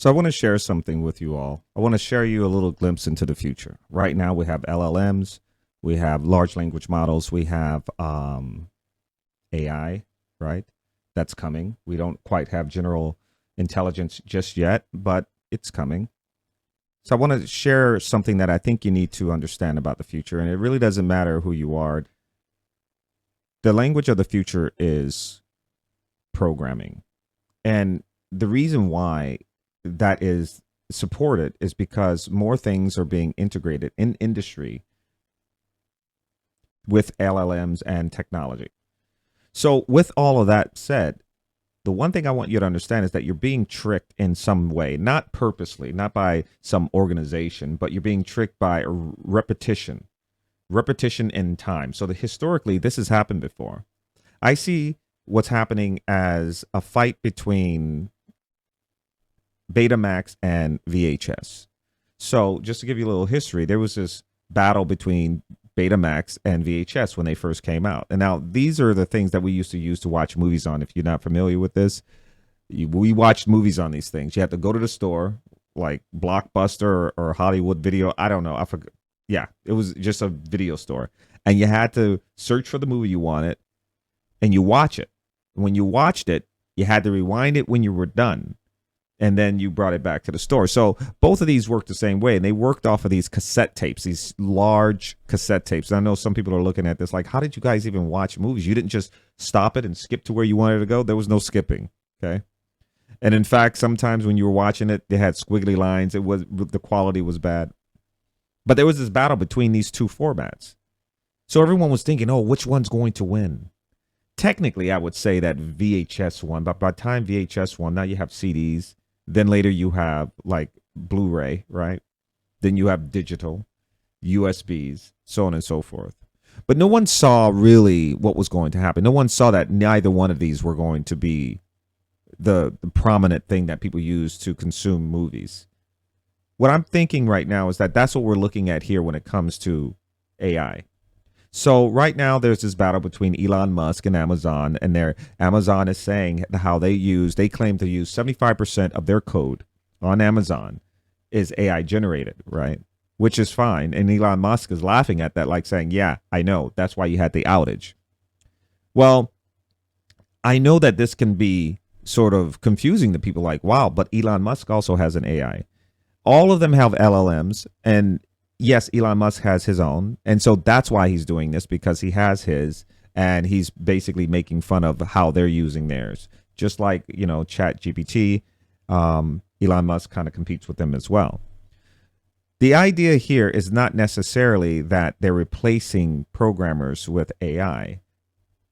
So I want to share something with you all. I want to share you a little glimpse into the future. Right now, we have LLMs, we have large language models, we have AI, right? That's coming. We don't quite have general intelligence just yet, but it's coming. So I want to share something that I think you need to understand about the future. And it really doesn't matter who you are. The language of the future is programming. And the reason why that is supported is because more things are being integrated in industry with LLMs and technology. So, with all of that said, the one thing I want you to understand is that you're being tricked in some way, not purposely, not by some organization, but you're being tricked by repetition in time. So, historically, this has happened before. I see what's happening as a fight between Betamax and VHS. So, just to give you a little history, there was this battle between Betamax and VHS when they first came out. And now these are the things that we used to use to watch movies on. If you're not familiar with this, we watched movies on these things. You had to go to the store, like Blockbuster or Hollywood Video. I don't know. I forgot. Yeah, it was just a video store. And you had to search for the movie you wanted and you watch it. When you watched it, you had to rewind it when you were done, and then you brought it back to the store. So both of these worked the same way, and they worked off of these cassette tapes, these large cassette tapes. And I know some people are looking at this like, how did you guys even watch movies? You didn't just stop it and skip to where you wanted to go. There was no skipping. Okay. And in fact, sometimes when you were watching it, they had squiggly lines. It was, the quality was bad. But there was this battle between these two formats. So everyone was thinking, oh, which one's going to win? Technically, I would say that VHS won, but by the time VHS won, now you have CDs. Then later you have like Blu-ray, right? Then you have digital, USBs, so on and so forth. But no one saw really what was going to happen. No one saw that neither one of these were going to be the prominent thing that people use to consume movies. What I'm thinking right now is that that's what we're looking at here when it comes to AI. So right now there's this battle between Elon Musk and Amazon, and Amazon is saying how they claim to use 75% of their code on Amazon is AI generated, right? Which is fine. And Elon Musk is laughing at that, like saying, yeah, I know. That's why you had the outage. Well, I know that this can be sort of confusing to people like, wow, but Elon Musk also has an AI. All of them have LLMs, and yes, Elon Musk has his own. And so that's why he's doing this, because he has his, and he's basically making fun of how they're using theirs. Just like, Chat GPT, Elon Musk kind of competes with them as well. The idea here is not necessarily that they're replacing programmers with AI.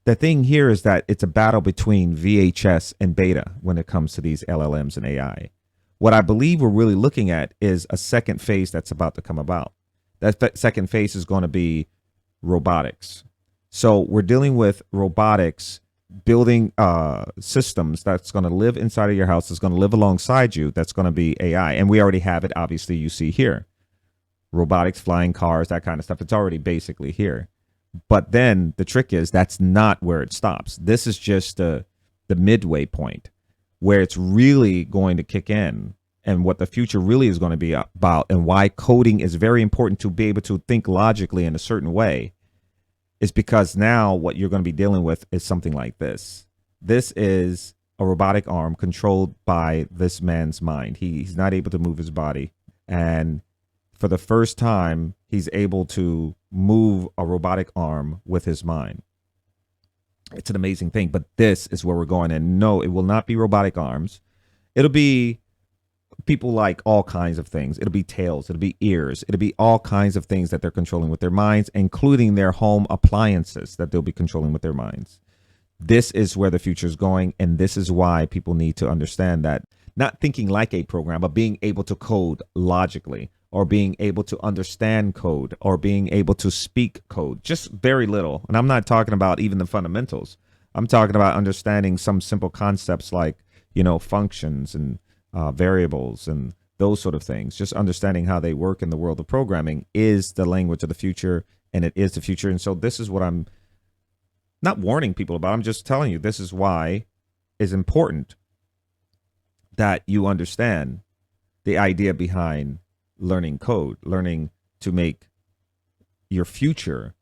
The thing here is that it's a battle between VHS and beta when it comes to these LLMs and AI. What I believe we're really looking at is a second phase that's about to come about. That second phase is going to be robotics. So we're dealing with robotics, building systems that's going to live inside of your house, that's going to live alongside you, that's going to be AI. And we already have it, obviously, you see here. Robotics, flying cars, that kind of stuff. It's already basically here. But then the trick is that's not where it stops. This is just the midway point where it's really going to kick in, and what the future really is going to be about, and why coding is very important to be able to think logically in a certain way, is because now what you're going to be dealing with is something like this. This is a robotic arm controlled by this man's mind. He's not able to move his body. And for the first time, he's able to move a robotic arm with his mind. It's an amazing thing, but this is where we're going. And no, it will not be robotic arms. It'll be people like all kinds of things. It'll be tails. It'll be ears. It'll be all kinds of things that they're controlling with their minds, including their home appliances that they'll be controlling with their minds. This is where the future is going. And this is why people need to understand that not thinking like a program, but being able to code logically, or being able to understand code, or being able to speak code, just very little. And I'm not talking about even the fundamentals. I'm talking about understanding some simple concepts like, functions and variables and those sort of things. Just understanding how they work in the world of programming is the language of the future, and it is the future. And so this is what I'm not warning people about. I'm just telling you, this is why it's important that you understand the idea behind learning code, learning to make your future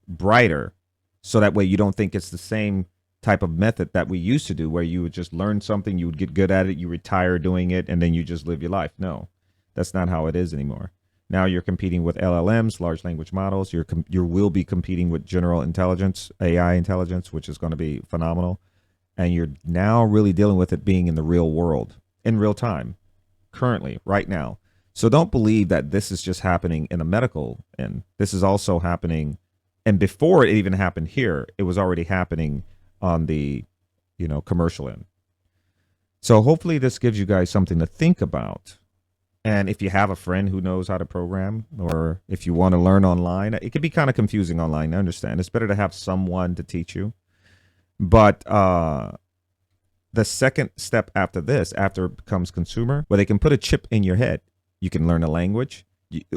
brighter, so that way you don't think it's the same type of method that we used to do, where you would just learn something, you would get good at it, you retire doing it, and then you just live your life. No, that's not how it is anymore. Now you're competing with LLMs, large language models. You will be competing with general intelligence, AI intelligence, which is going to be phenomenal. And you're now really dealing with it being in the real world, in real time, currently, right now. So don't believe that this is just happening in a medical end. This is also happening, and before it even happened here, it was already happening on the, commercial end. So hopefully this gives you guys something to think about. And if you have a friend who knows how to program, or if you want to learn online, it can be kind of confusing online. I understand. It's better to have someone to teach you. But the second step after this, after it becomes consumer, where they can put a chip in your head, you can learn a language.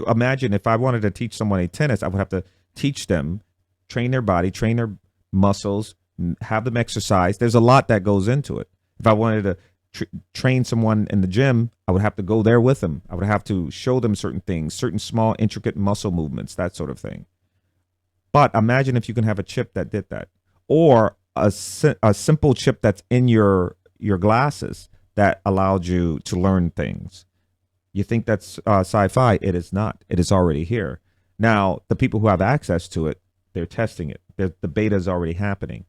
Imagine if I wanted to teach someone a tennis, I would have to teach them, train their body, train their muscles, have them exercise. There's a lot that goes into it. If I wanted to train someone in the gym, I would have to go there with them. I would have to show them certain things, certain small, intricate muscle movements, that sort of thing. But imagine if you can have a chip that did that, or a simple chip that's in your glasses that allowed you to learn things. You think that's sci-fi? It is not. It is already here. Now, the people who have access to it, they're testing it. The beta is already happening.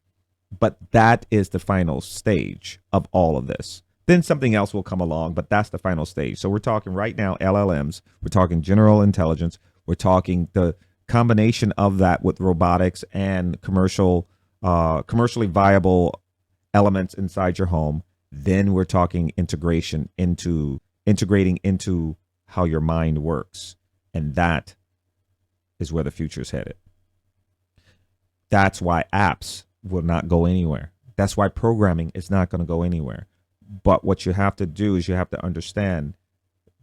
But that is the final stage of all of this. Then something else will come along, but that's the final stage. So we're talking right now LLMs. We're talking general intelligence. We're talking the combination of that with robotics and commercially viable elements inside your home. Then we're talking integrating into how your mind works. And that is where the future is headed. That's why apps will not go anywhere. That's why programming is not going to go anywhere. But what you have to do is you have to understand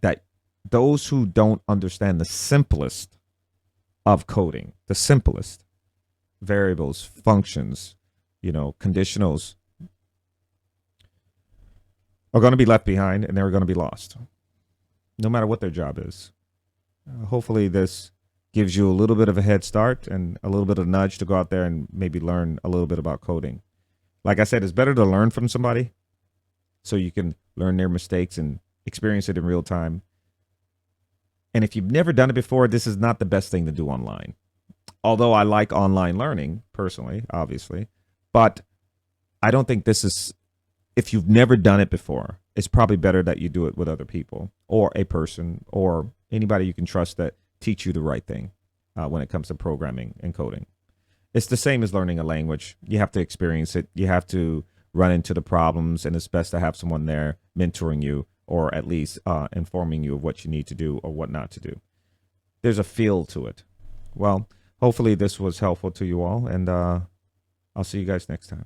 that those who don't understand the simplest of coding, the simplest variables, functions, conditionals, are going to be left behind, and they're going to be lost, no matter what their job is. Hopefully this gives you a little bit of a head start and a little bit of nudge to go out there and maybe learn a little bit about coding. Like I said, it's better to learn from somebody so you can learn their mistakes and experience it in real time. And if you've never done it before, this is not the best thing to do online. Although I like online learning personally, obviously, but I don't think this is, if you've never done it before, it's probably better that you do it with other people or a person or anybody you can trust that teach you the right thing when it comes to programming and coding. It's the same as learning a language. You have to experience it. You have to run into the problems, and it's best to have someone there mentoring you, or at least informing you of what you need to do or what not to do. There's a feel to it. Well, hopefully this was helpful to you all, and I'll see you guys next time.